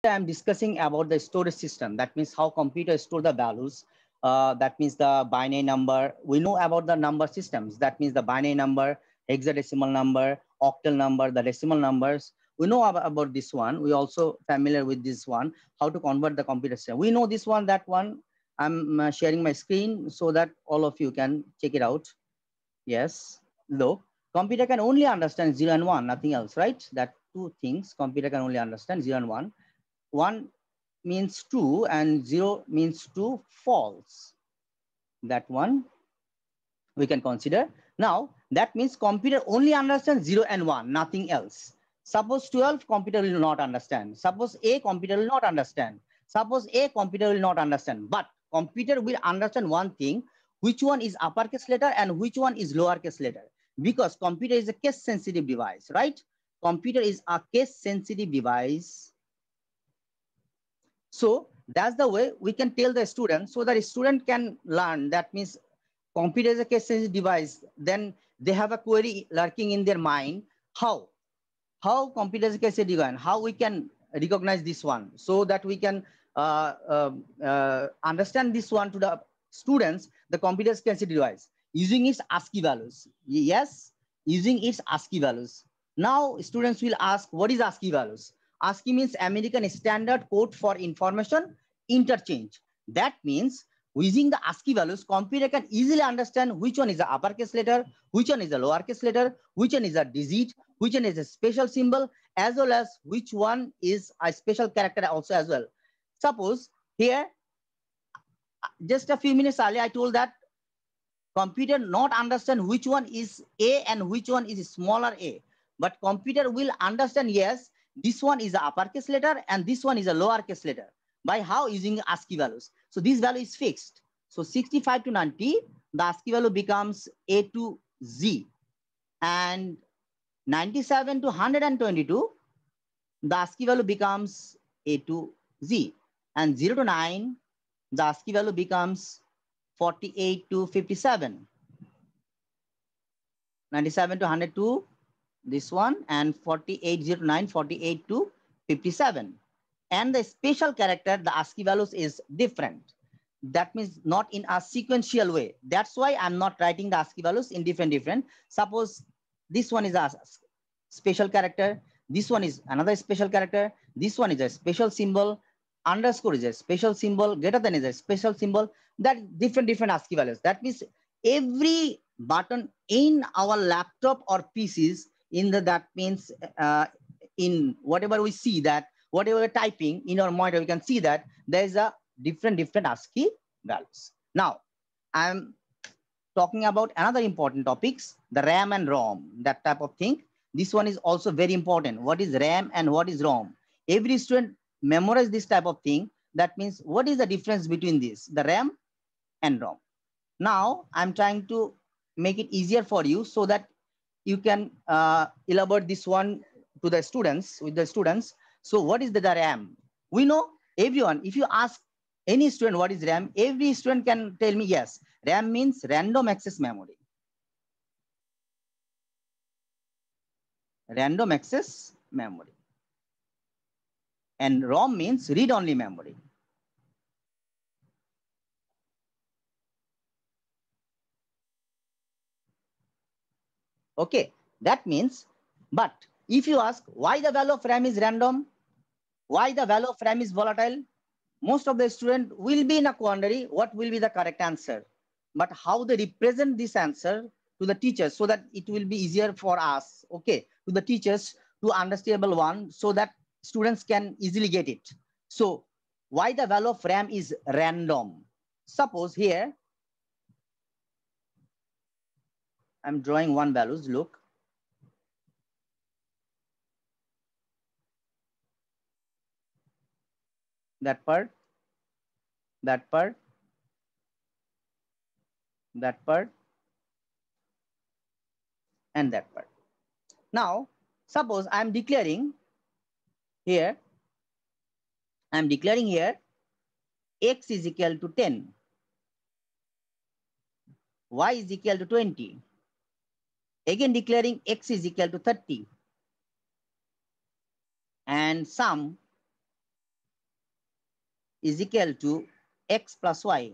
I'm discussing about the storage system. That means how computers store the values. That means the binary number. We know about the number systems. That means the binary number, hexadecimal number, octal number, the decimal numbers. We know about this one. We also familiar with this one, how to convert the computer system. We know this one, that one. I'm sharing my screen so that all of you can check it out. Yes. Look, computer can only understand 0 and 1, nothing else, right? That two things computer can only understand 0 and 1. 1 means true and 0 means true, false. That one we can consider. Now, that means computer only understands 0 and 1, nothing else. Suppose 12, computer will not understand. Suppose A, computer will not understand. Suppose A, computer will not understand. But computer will understand one thing, which one is uppercase letter and which one is lowercase letter. Because computer is a case sensitive device, right? Computer is a case sensitive device. So that's the way we can tell the student so that a student can learn. That means computer is a case sensitive device. Then they have a query lurking in their mind. How computer is a case sensitive device? How we can recognize this one so that we can understand this one to the students, the computer is a case sensitive device using its ASCII values. Yes, using its ASCII values. Now students will ask, what is ASCII values? ASCII means American Standard Code for Information Interchange. That means using the ASCII values, computer can easily understand which one is the uppercase letter, which one is the lowercase letter, which one is a digit, which one is a special symbol, as well as which one is a special character also as well. Suppose here, just a few minutes earlier, I told that computer not understand which one is A and which one is smaller a. But computer will understand, yes, this one is a uppercase letter and this one is a lowercase letter. By how? Using ASCII values. So this value is fixed. So 65 to 90, the ASCII value becomes A to Z. And 97 to 122, the ASCII value becomes A to Z. And 0 to 9, the ASCII value becomes 48 to 57. 97 to 102, this one, and 48, 0 to 9, 48 to 57. And the special character, the ASCII values is different. That means not in a sequential way. That's why I'm not writing the ASCII values in different. Suppose this one is a special character, this one is another special character, this one is a special symbol, underscore is a special symbol, greater than is a special symbol, that different ASCII values. That means every button in our laptop or PCs in the, that means in whatever we see, that whatever we're typing in our monitor, we can see that there is a different ASCII values. Now, I'm talking about another important topics, the RAM and ROM, that type of thing. This one is also very important. What is RAM and what is ROM? Every student memorize this type of thing. That means what is the difference between this, the RAM and ROM? Now, I'm trying to make it easier for you so that you can elaborate this one to the students, with the students. So what is the RAM? We know everyone, if you ask any student what is RAM, every student can tell me, yes, RAM means random access memory. Random access memory. And ROM means read-only memory. Okay, that means, but if you ask why the value of RAM is random, why the value of RAM is volatile, most of the student will be in a quandary, what will be the correct answer? But how they represent this answer to the teachers so that it will be easier for us, okay, to the teachers to understandable one so that students can easily get it. So why the value of RAM is random? Suppose here, I'm drawing one values, look. That part, that part, that part, and that part. Now, suppose I'm declaring here, I'm declaring here x is equal to 10, y is equal to 20. Again declaring x is equal to 30. And sum is equal to x plus y.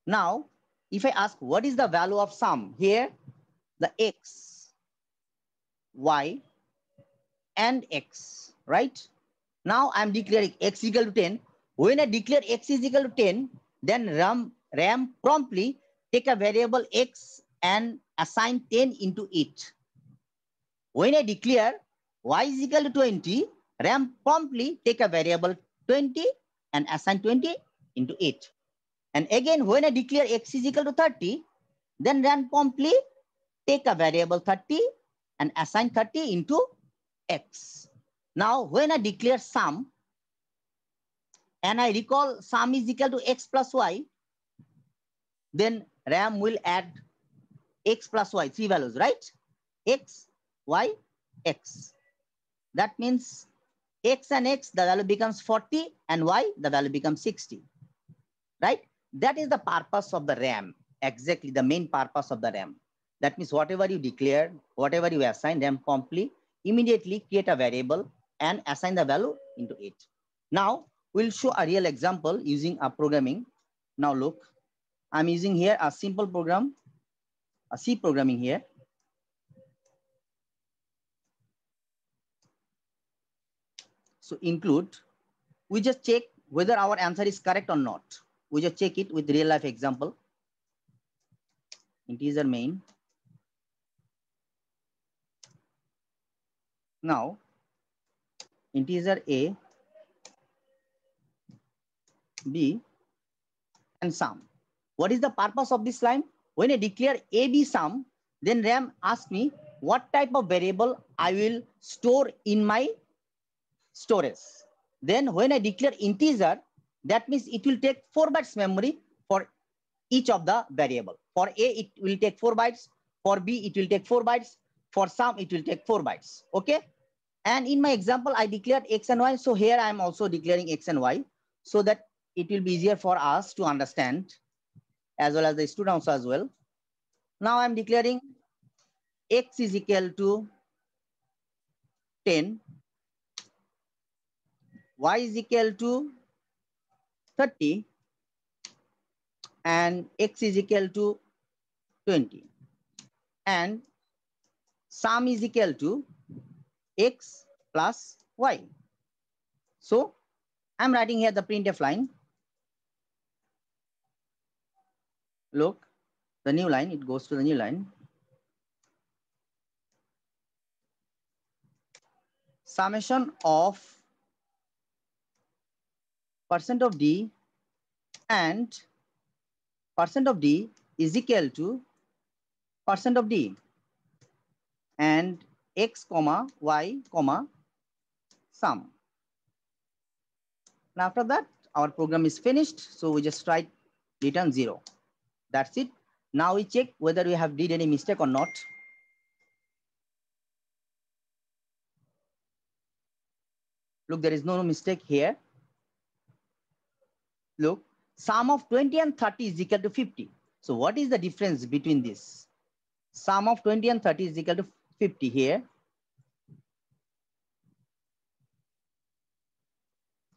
Now, if I ask what is the value of sum, here the x, y, and x, right? Now I'm declaring x equal to 10. When I declare x is equal to 10, then RAM promptly take a variable x and assign 10 into it. When I declare y is equal to 20, RAM promptly take a variable 20 and assign 20 into it. And again, when I declare x is equal to 30, then RAM promptly take a variable 30 and assign 30 into x. Now, when I declare sum, and I recall sum is equal to x plus y, then RAM will add x plus y, three values, right? X, y, x. That means x and x, the value becomes 40, and y, the value becomes 60, right? That is the purpose of the RAM, exactly the main purpose of the RAM. That means whatever you declare, whatever you assign, RAM promptly immediately create a variable and assign the value into it. Now, we'll show a real example using a programming. Now look, I'm using here a simple program, a C programming here. So include, we just check whether our answer is correct or not. We just check it with real life example. Integer main. Now, integer A, B, and sum. What is the purpose of this line? When I declare A, B sum, then RAM asks me what type of variable I will store in my storage. Then when I declare integer, that means it will take 4 bytes memory for each of the variable. For A, it will take 4 bytes. For B, it will take 4 bytes. For sum, it will take 4 bytes. Okay. And in my example, I declared x and y. So here I am also declaring x and y so that it will be easier for us to understand as well as the students as well. Now I'm declaring x is equal to 10, y is equal to 30, and x is equal to 20. And sum is equal to x plus y. So I'm writing here the printf line. Look, the new line, it goes to the new line. Summation of percent of d and percent of d is equal to percent of d and x comma y comma sum. And after that, our program is finished. So we just write return 0. That's it. Now we check whether we have did any mistake or not. Look, there is no mistake here. Look, sum of 20 and 30 is equal to 50. So what is the difference between this? Sum of 20 and 30 is equal to 50 here.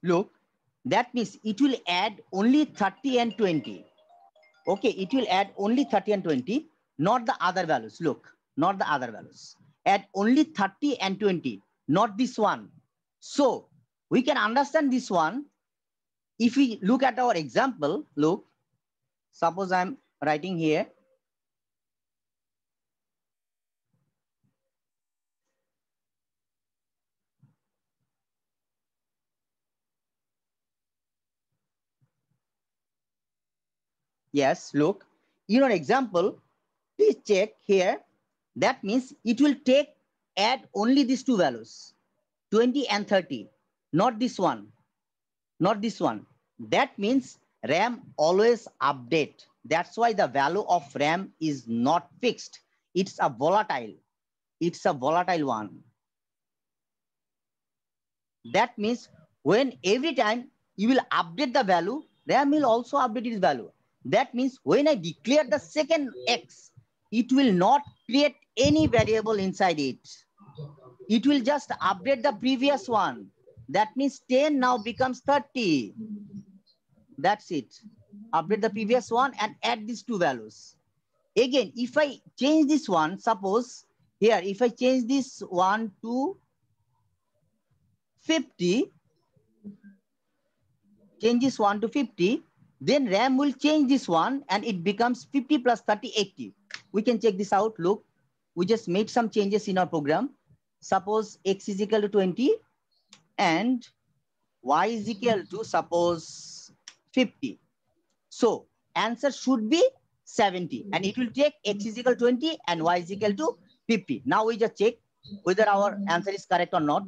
Look, that means it will add only 30 and 20. Okay, it will add only 30 and 20, not the other values. Look, not the other values. Add only 30 and 20, not this one. So we can understand this one. If we look at our example, look, suppose I'm writing here. Yes, look, in our example, please check here. That means it will add only these two values, 20 and 30, not this one, not this one. That means RAM always update. That's why the value of RAM is not fixed. It's a volatile. It's a volatile one. That means when every time you will update the value, RAM will also update its value. That means when I declare the second X, it will not create any variable inside it. It will just update the previous one. That means 10 now becomes 30. That's it. Update the previous one and add these two values. Again, if I change this one, suppose here, if I change this one to 50, change this one to 50, then RAM will change this one and it becomes 50 plus 30, 80. We can check this out. Look, we just made some changes in our program. Suppose X is equal to 20 and Y is equal to suppose 50. So answer should be 70 and it will take X is equal to 20 and Y is equal to 50. Now we just check whether our answer is correct or not.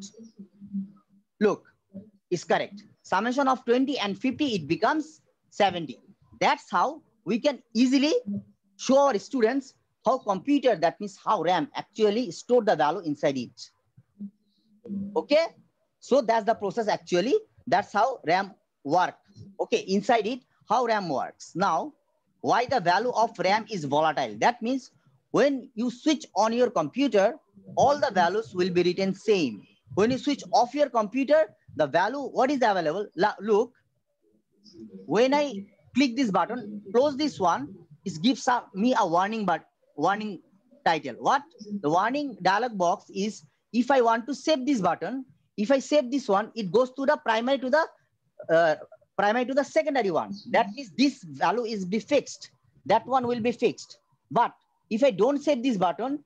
Look, it's correct. Summation of 20 and 50, it becomes 70. That's how we can easily show our students how computer, that means how RAM actually store the value inside it. Okay, so that's the process actually. That's how RAM work. Okay, inside it, how RAM works. Now, why the value of RAM is volatile? That means when you switch on your computer, all the values will be written same. When you switch off your computer, the value, what is available? Look, when I click this button, close this one, it gives me a warning, but warning title. What? The warning dialog box is, if I want to save this button, if I save this one, it goes to the primary to the secondary one. That means this value is be fixed. That one will be fixed. But if I don't save this button,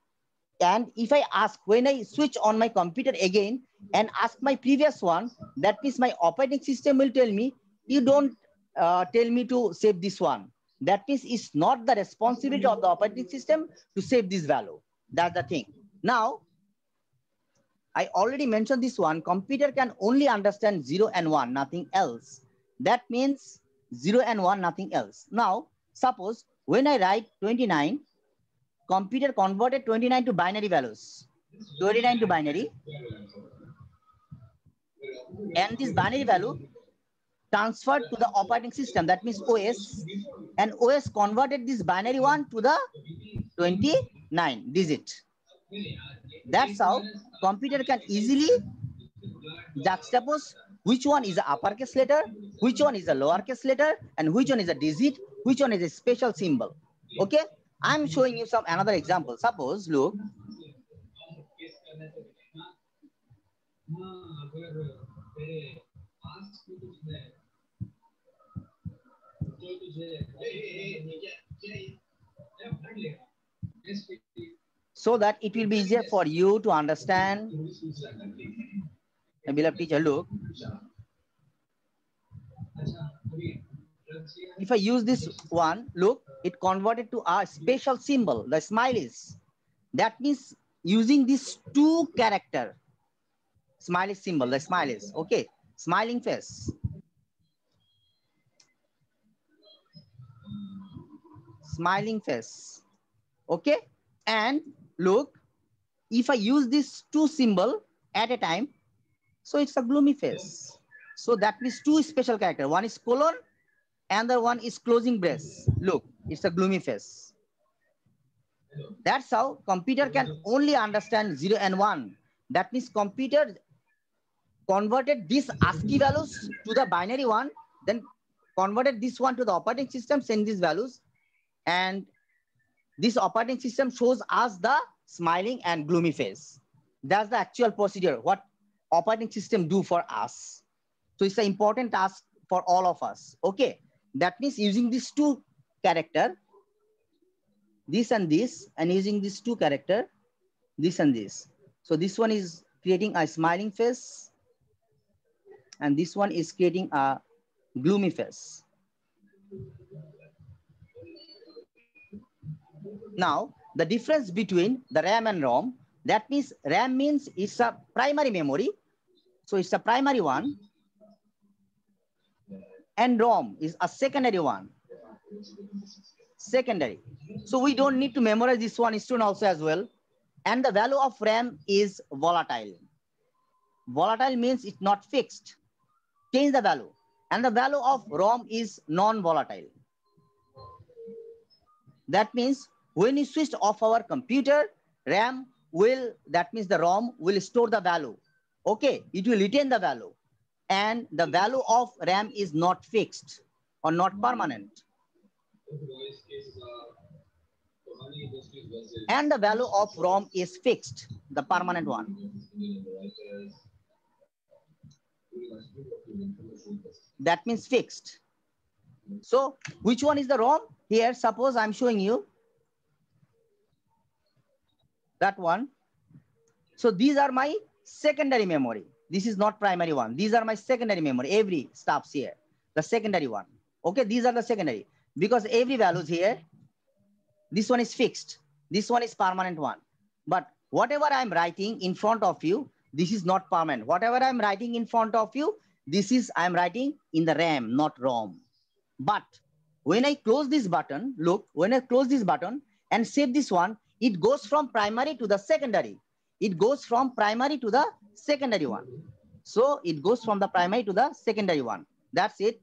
and if I ask, when I switch on my computer again and ask my previous one, that means my operating system will tell me, you don't tell me to save this one. That means it's not the responsibility of the operating system to save this value. That's the thing. Now, I already mentioned this one, computer can only understand 0 and 1, nothing else. That means 0 and 1, nothing else. Now, suppose when I write 29, computer converted 29 to binary values. 29 to binary. And this binary value transferred to the operating system, that means OS. And OS converted this binary one to the 29 digit. That's how computer can easily juxtapose which one is an uppercase letter, which one is a lowercase letter, and which one is a digit, which one is a special symbol. Okay, I'm showing you some another example. Suppose, look, so that it will be easier for you to understand. Beloved teacher, look, if I use this one, look, it converted to a special symbol, the smileys. That means using these two character, smiley symbol, the smileys. Okay, smiling face. Smiling face. Okay, and look, if I use this two symbol at a time, so it's a gloomy face. So that means two special character. One is colon, and the one is closing brace. Look, it's a gloomy face. That's how computer can only understand 0 and 1. That means computer converted these ASCII values to the binary one, then converted this one to the operating system, send these values, and this operating system shows us the smiling and gloomy face. That's the actual procedure, what operating system do for us. So it's an important task for all of us. Okay, that means using these two character, this and this, and using these two character, this and this. So this one is creating a smiling face, and this one is creating a gloomy face. Now, the difference between the RAM and ROM, that means RAM means it's a primary memory. So it's a primary one. And ROM is a secondary one. Secondary. So we don't need to memorize this one, student also as well. And the value of RAM is volatile. Volatile means it's not fixed. Change the value. And the value of ROM is non-volatile. That means when you switch off our computer, RAM will, that means the ROM will store the value. Okay, it will retain the value. And the value of RAM is not fixed. or not permanent. And the value of ROM is fixed, the permanent one. That means fixed. So which one is the ROM? Here, suppose I'm showing you that one. So these are my secondary memory. This is not primary one. These are my secondary memory. Every stops here, the secondary one. Okay, these are the secondary because every values here. This one is fixed. This one is permanent one. But whatever I'm writing in front of you, this is not permanent. Whatever I'm writing in front of you, this is I'm writing in the RAM, not ROM. But when I close this button, look, when I close this button and save this one, it goes from primary to the secondary. It goes from primary to the secondary one. So it goes from the primary to the secondary one. That's it.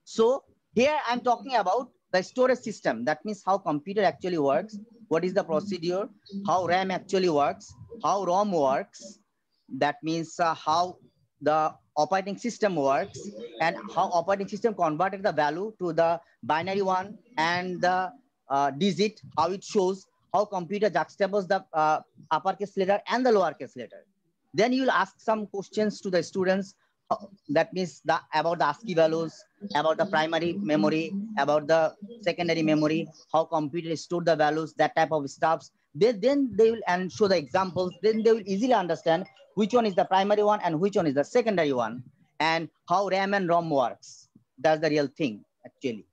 So here I'm talking about the storage system. That means how computer actually works. What is the procedure? How RAM actually works? How ROM works? That means how the operating system works and how operating system converted the value to the binary one and the digit, how it shows, how computer juxtaposes the uppercase letter and the lowercase letter. Then you will ask some questions to the students. That means about the ASCII values, about the primary memory, about the secondary memory, how computer stored the values, that type of stuffs. Then they will and show the examples. Then they will easily understand which one is the primary one and which one is the secondary one, and how RAM and ROM works. That's the real thing, actually.